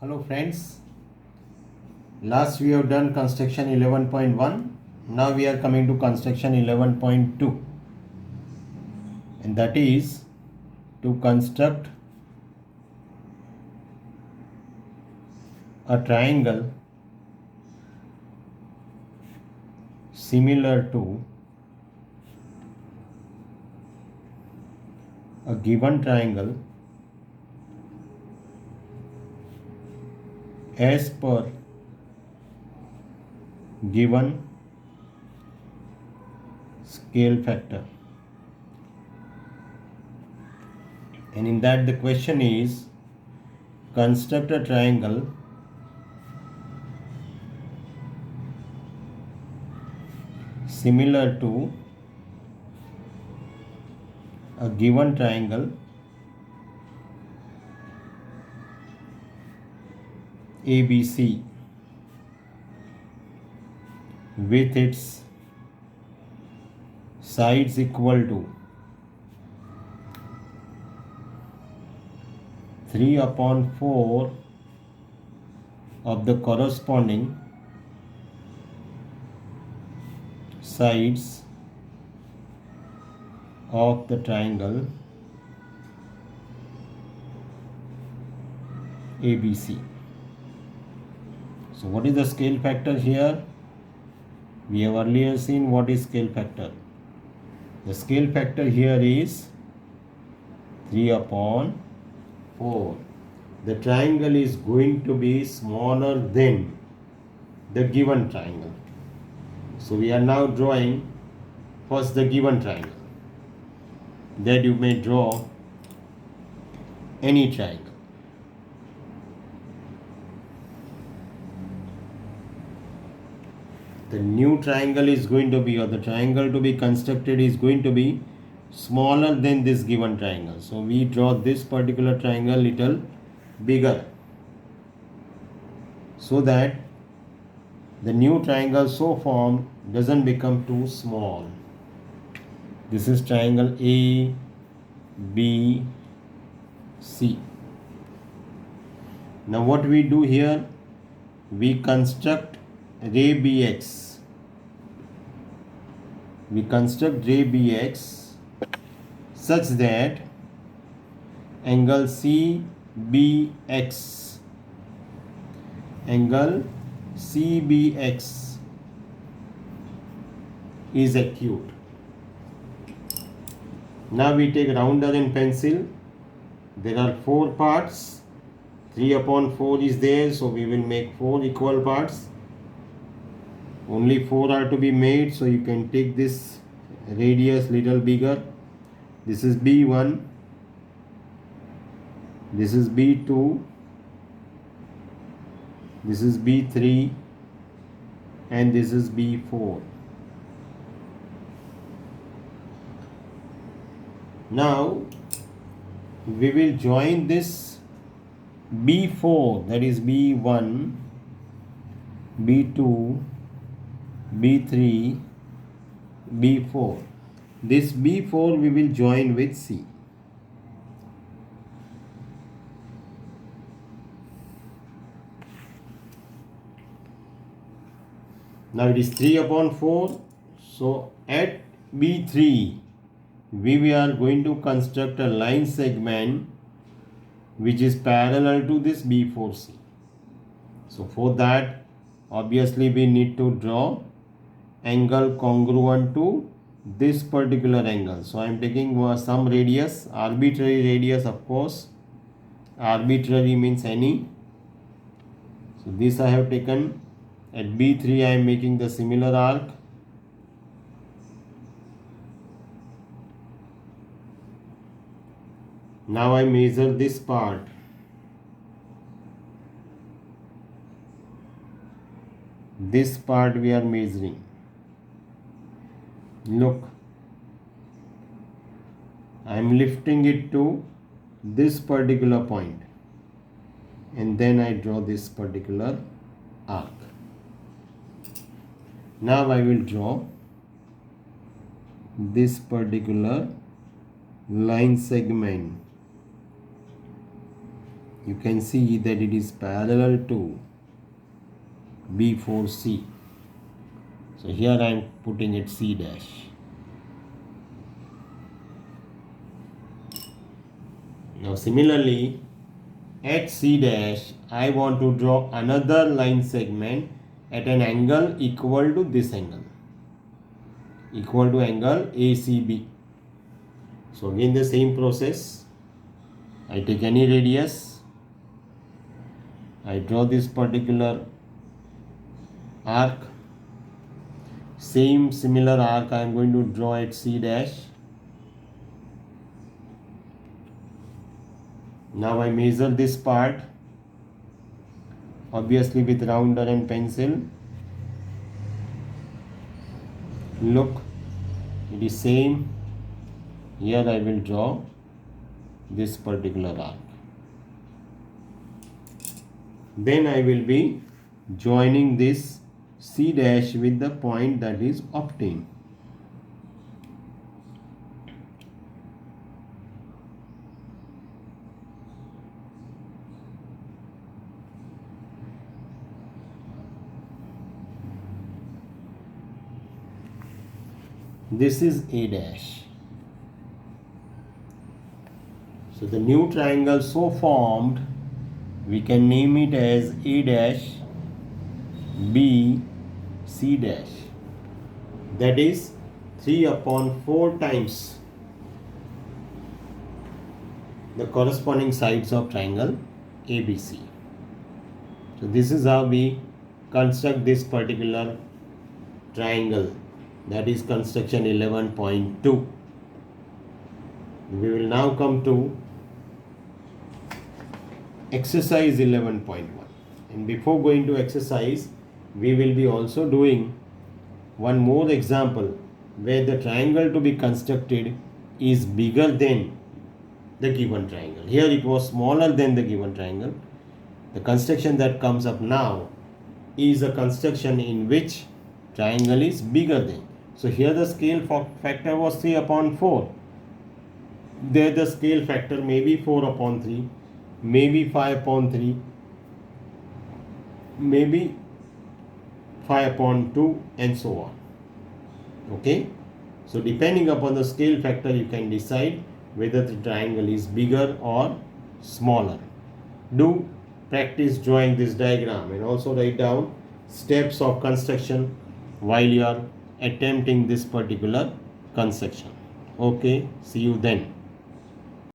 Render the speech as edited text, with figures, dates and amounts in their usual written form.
Hello friends, last we have done construction 11.1. Now we are coming to construction 11.2, and that is to construct a triangle similar to a given triangle as per given scale factor. And in that the question is, construct a triangle similar to a given triangle ABC with its sides equal to 3/4 of the corresponding sides of the triangle ABC. So what is the scale factor here? We have earlier seen what is scale factor. The scale factor here is 3/4. The triangle is going to be smaller than the given triangle. So we are now drawing first the given triangle. That you may draw any triangle. The new triangle is going to be, or the triangle to be constructed is going to be smaller than this given triangle. So we draw this particular triangle little bigger, so that the new triangle so formed doesn't become too small. This is triangle A, B, C. Now what we do here, we construct ray BX. We construct ray BX such that angle CBX is acute. Now we take rounder and pencil. There are 4 parts. 3/4 is there, so we will make 4 equal parts. Only 4 are to be made, so you can take this radius little bigger. This is B1, this is B2, this is B3, and this is B4. Now we will join this B4, that is B1, B2, B3, B4. This B4 we will join with C. Now it is 3/4. So at B3 we are going to construct a line segment which is parallel to this B4C. So for that, obviously we need to draw angle congruent to this particular angle. So I am taking some radius, arbitrary radius, of course. Arbitrary means any. So this I have taken. At B3 I am making the similar arc. Now I measure this part. This part we are measuring. Look, I am lifting it to this particular point, and then I draw this particular arc. Now I will draw this particular line segment you can see that it is parallel to B4C. So here I am putting it C dash. Now similarly at C dash I want to draw another line segment at an angle equal to this angle, equal to angle ACB. So again the same process. I take any radius, I draw this particular arc, similar arc I am going to draw at C dash. Now I measure this part, obviously with rounder and pencil. Look, it is same. Here I will draw this particular arc. Then I will be joining this C dash with the point that is obtained. This is A dash. So the new triangle so formed, we can name it as A dash B C dash. That is 3/4 times the corresponding sides of triangle ABC. So this is how we construct this particular triangle, that is construction 11.2. We will now come to exercise 11.1, and before going to exercise we will be also doing one more example where the triangle to be constructed is bigger than the given triangle. Here it was smaller than the given triangle. The construction that comes up now is a construction in which triangle is bigger than. So here the scale factor was 3/4. There the scale factor may be 4/3, maybe 5/3, maybe 5/2, and so on. Okay, so depending upon the scale factor you can decide whether the triangle is bigger or smaller. Do practice drawing this diagram and also write down steps of construction while you are attempting this particular construction. Okay, see you then.